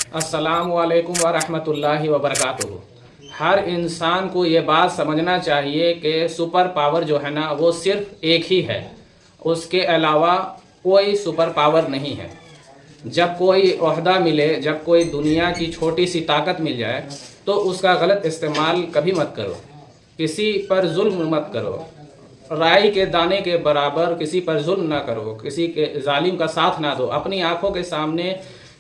अस्सलामु अलैकुम वरहमतुल्लाहि वबरकातुहू। हर इंसान को ये बात समझना चाहिए कि सुपर पावर जो है ना वो सिर्फ एक ही है, उसके अलावा कोई सुपर पावर नहीं है। जब कोई ओहदा मिले, जब कोई दुनिया की छोटी सी ताकत मिल जाए तो उसका गलत इस्तेमाल कभी मत करो, किसी पर जुल्म मत करो, राई के दाने के बराबर किसी पर जुल्म ना करो, किसी के जालिम का साथ ना दो। अपनी आंखों के सामने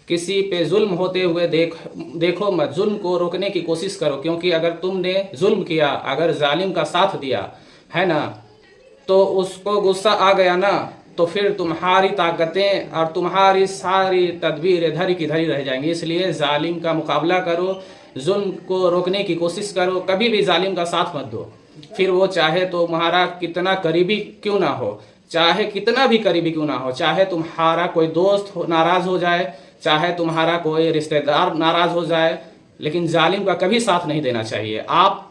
किसी पे जुल्म होते हुए देखो मत, जुल्म को रोकने की कोशिश करो, क्योंकि अगर तुमने जुल्म किया, अगर जालिम का साथ दिया है ना, तो उसको गुस्सा आ गया ना, तो फिर तुम्हारी ताकतें और तुम्हारी सारी तदबीर धरी की धरी रह जाएंगी। इसलिए जालिम का मुकाबला करो, जुल्म को रोकने की कोशिश करो, कभी भी जालिम का साथ मत दो। फिर वो चाहे तो तुम्हारा कितना करीबी क्यों ना हो, चाहे कितना भी करीबी क्यों ना हो, चाहे तुम्हारा कोई दोस्त नाराज हो जाए, चाहे तुम्हारा कोई रिश्तेदार नाराज हो जाए, लेकिन जालिम का कभी साथ नहीं देना चाहिए। आप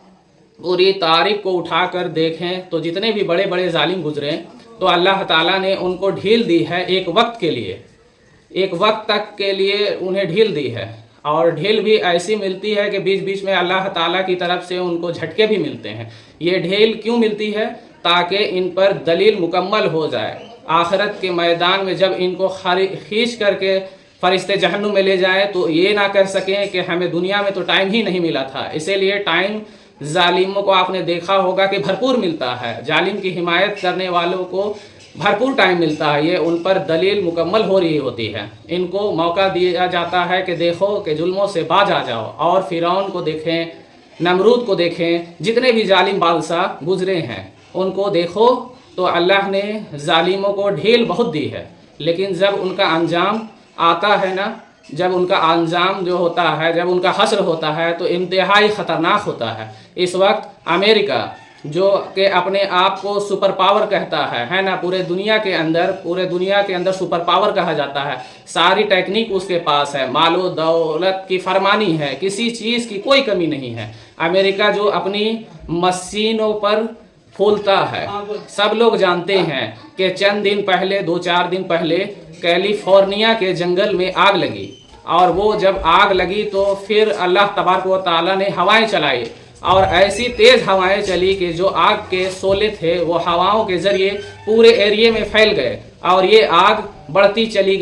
पूरी तारीख को उठाकर देखें तो जितने भी बड़े बड़े जालिम गुजरे तो अल्लाह ताला ने उनको ढील दी है, एक वक्त के लिए, एक वक्त तक के लिए उन्हें ढील दी है। और ढील भी ऐसी मिलती है कि बीच बीच में अल्लाह ताला की तरफ से उनको झटके भी मिलते हैं। ये ढील क्यों मिलती है? ताकि इन पर दलील मुकम्मल हो जाए। आखिरत के मैदान में जब इनको खींच करके फरिश्ते जहन्नुम में ले जाएं तो ये ना कह सकें कि हमें दुनिया में तो टाइम ही नहीं मिला था। इसीलिए टाइम जालिमों को आपने देखा होगा कि भरपूर मिलता है, जालिम की हिमायत करने वालों को भरपूर टाइम मिलता है, ये उन पर दलील मुकम्मल हो रही होती है। इनको मौका दिया जाता है कि देखो कि जुल्मों से बाज आ जाओ। और फिरौन को देखें, नमरूद को देखें, जितने भी जालिम बादशाह गुजरे हैं उनको देखो तो अल्लाह ने जालिमों को ढील बहुत दी है, लेकिन जब उनका अंजाम आता है ना, जब उनका अंजाम जो होता है, जब उनका हश्र होता है तो इंतहाई ख़तरनाक होता है। इस वक्त अमेरिका जो कि अपने आप को सुपर पावर कहता है ना, पूरे दुनिया के अंदर सुपर पावर कहा जाता है, सारी टेक्निक उसके पास है, मालो दौलत की फरमानी है, किसी चीज़ की कोई कमी नहीं है। अमेरिका जो अपनी मशीनों पर फूलता है, सब लोग जानते हैं कि चंद दिन पहले, 2-4 दिन पहले कैलिफोर्निया के जंगल में आग लगी, और वो जब आग लगी तो फिर अल्लाह तबारक व तआला ने हवाएं चलाई, और ऐसी तेज हवाएं चली कि जो आग के शोले थे वो हवाओं के जरिए पूरे एरिया में फैल गए, और ये आग बढ़ती चली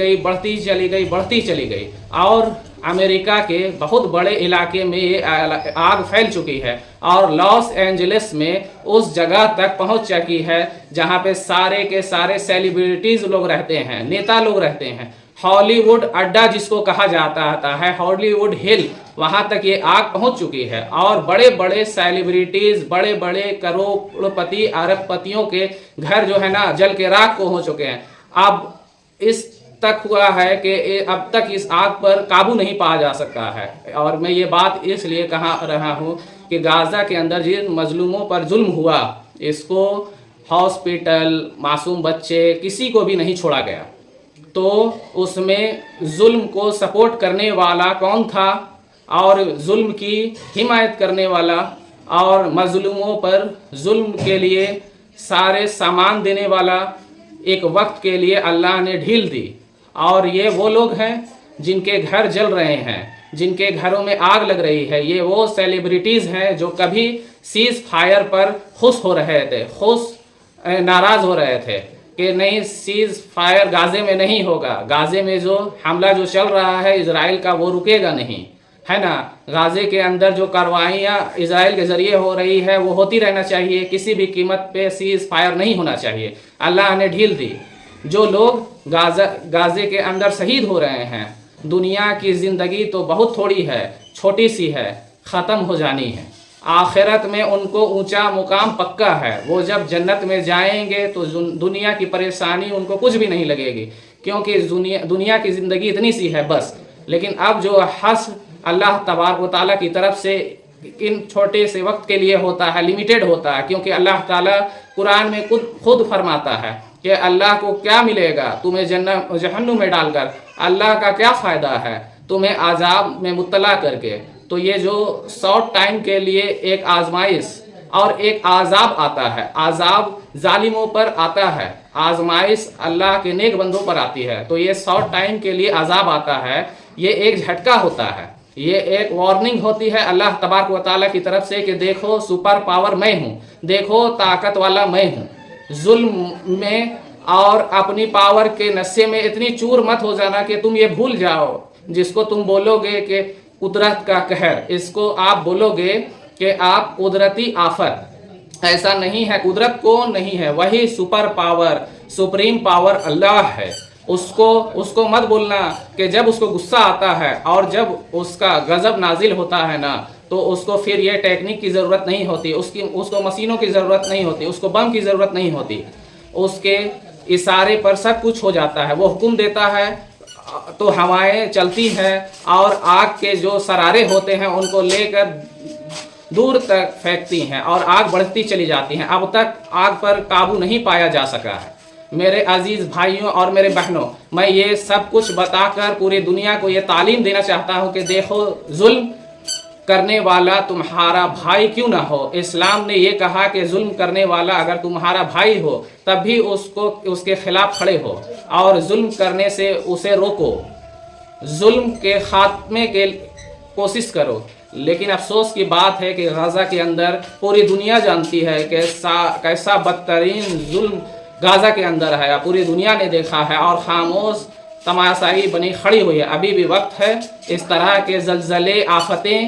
गई, और अमेरिका के बहुत बड़े इलाके में ये आग फैल चुकी है, और लॉस एंजलिस में उस जगह तक पहुंच चुकी है जहां पे सारे के सारे सेलिब्रिटीज लोग रहते हैं, नेता लोग रहते हैं। हॉलीवुड अड्डा जिसको कहा जाता है, हॉलीवुड हिल, वहां तक ये आग पहुंच चुकी है, और बड़े बड़े सेलिब्रिटीज, बड़े बड़े करोड़पति अरबपतियों के घर जो है ना जल के राख को हो चुके हैं। अब इस तक हुआ है कि अब तक इस आग पर काबू नहीं पाया जा सका है। और मैं ये बात इसलिए कह रहा हूँ कि गाजा के अंदर जिन मजलूमों पर जुल्म हुआ, इसको हॉस्पिटल, मासूम बच्चे, किसी को भी नहीं छोड़ा गया। तो उसमें जुल्म को सपोर्ट करने वाला कौन था, और जुल्म की हिमायत करने वाला, और मजलूमों पर जुल्म के लिए सारे सामान देने वाला, एक वक्त के लिए अल्लाह ने ढील दी। और ये वो लोग हैं जिनके घर जल रहे हैं, जिनके घरों में आग लग रही है, ये वो सेलिब्रिटीज़ हैं जो कभी सीज फायर पर नाराज़ हो रहे थे कि नहीं, सीज फायर गाजे में नहीं होगा, गाजे में जो हमला जो चल रहा है इजराइल का वो रुकेगा नहीं, है ना। गाजे के अंदर जो कार्रवाइयाँ इजराइल के ज़रिए हो रही है वो होती रहना चाहिए, किसी भी कीमत पे सीज फायर नहीं होना चाहिए। अल्लाह ने ढील दी। जो लोग गाजे के अंदर शहीद हो रहे हैं, दुनिया की ज़िंदगी तो बहुत थोड़ी है, छोटी सी है, ख़त्म हो जानी है। आखिरत में उनको ऊंचा मुकाम पक्का है, वो जब जन्नत में जाएंगे तो दुनिया की परेशानी उनको कुछ भी नहीं लगेगी, क्योंकि दुनिया की ज़िंदगी इतनी सी है बस। लेकिन अब जो हस अल्लाह तबारक व तआला की तरफ से इन छोटे से वक्त के लिए होता है, लिमिटेड होता है, क्योंकि अल्लाह ताला कुरान में खुद फरमाता है कि अल्लाह को क्या मिलेगा तुम्हें जहन्नुम में डालकर, अल्लाह का क्या फ़ायदा है तुम्हें आज़ाब में मुब्तला करके। तो ये जो शॉर्ट टाइम के लिए एक आजमाइश और एक आज़ाब आता है, आज़ाब जालिमों पर आता है, आजमाइश अल्लाह के नेक बंदों पर आती है। तो ये शॉर्ट टाइम के लिए आज़ाब आता है یہ ایک جھٹکا ہوتا ہے، یہ ایک وارننگ ہوتی ہے اللہ تبارک و تعالیٰ کی طرف سے کہ دیکھو سپر پاور میں ہوں، دیکھو طاقت والا میں ہوں۔ ظلم میں اور اپنی پاور کے نشے میں اتنی چور مت ہو جانا کہ تم یہ بھول جاؤ جس کو تم بولو گے کہ قدرت کا قہر، اس کو آپ بولو گے کہ آپ قدرتی آفت۔ ایسا نہیں ہے، قدرت کون نہیں ہے، وہی سپر پاور، سپریم پاور اللہ ہے۔ اس کو مت بولنا کہ جب اس کو غصہ آتا ہے اور جب اس کا غضب نازل ہوتا ہے نا تو اس کو پھر یہ ٹیکنیک کی ضرورت نہیں ہوتی، اس کو مشینوں کی ضرورت نہیں ہوتی، اس کو بم کی ضرورت نہیں ہوتی، اس کے اشارے پر سب کچھ ہو جاتا ہے۔ وہ حکم دیتا ہے تو ہوائیں چلتی ہیں اور آگ کے جو سرارے ہوتے ہیں ان کو لے کر دور تک پھینکتی ہیں اور آگ بڑھتی چلی جاتی ہیں۔ اب تک آگ پر قابو نہیں پایا جا سکا ہے۔ میرے عزیز بھائیوں اور میرے بہنوں، میں یہ سب کچھ بتا کر پوری دنیا کو یہ تعلیم دینا چاہتا ہوں کہ دیکھو ظلم کرنے والا تمہارا بھائی کیوں نہ ہو، اسلام نے یہ کہا کہ ظلم کرنے والا اگر تمہارا بھائی ہو تب بھی اس کے خلاف کھڑے ہو اور ظلم کرنے سے اسے روکو، ظلم کے خاتمے کے کوشش کرو۔ لیکن افسوس کی بات ہے کہ غزہ کے اندر پوری دنیا جانتی ہے کہ کیسا بدترین ظلم غزہ کے اندر ہے، پوری دنیا نے دیکھا ہے اور خاموش تماشائی بنی کھڑی ہوئی ہے۔ ابھی بھی وقت ہے، اس طرح کے زلزلے، آفتیں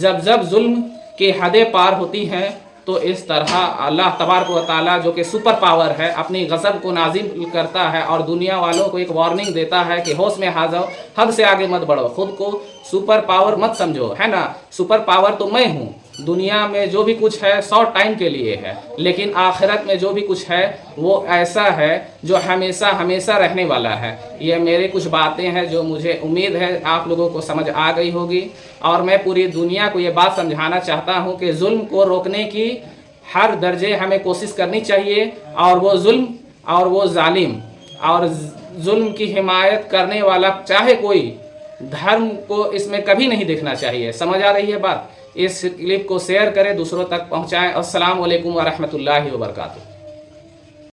جب ظلم کی حدیں پار ہوتی ہیں تو اس طرح اللہ تبارک و تعالیٰ جو کہ سپر پاور ہے اپنی غضب کو نازل کرتا ہے اور دنیا والوں کو ایک وارننگ دیتا ہے کہ ہوش میں آ جاؤ، حد سے آگے مت بڑھو، خود کو سپر پاور مت سمجھو، ہے نا۔ سپر پاور تو میں ہوں، دنیا میں جو بھی کچھ ہے شارٹ ٹائم کے لیے ہے، لیکن آخرت میں جو بھی کچھ ہے وہ ایسا ہے جو ہمیشہ ہمیشہ رہنے والا ہے۔ یہ میرے کچھ باتیں ہیں جو مجھے امید ہے آپ لوگوں کو سمجھ آ گئی ہوگی، اور میں پوری دنیا کو یہ بات سمجھانا چاہتا ہوں کہ ظلم کو روکنے کی ہر درجے ہمیں کوشش کرنی چاہیے، اور وہ ظلم اور وہ ظالم اور ظلم کی حمایت کرنے والا چاہے کوئی دھرم کو اس میں کبھی نہیں دیکھنا چاہیے۔ سمجھ آ رہی ہے بات؟ اس کلپ کو شیئر کریں، دوسروں تک پہنچائیں۔ السلام علیکم ورحمۃ اللہ وبرکاتہ۔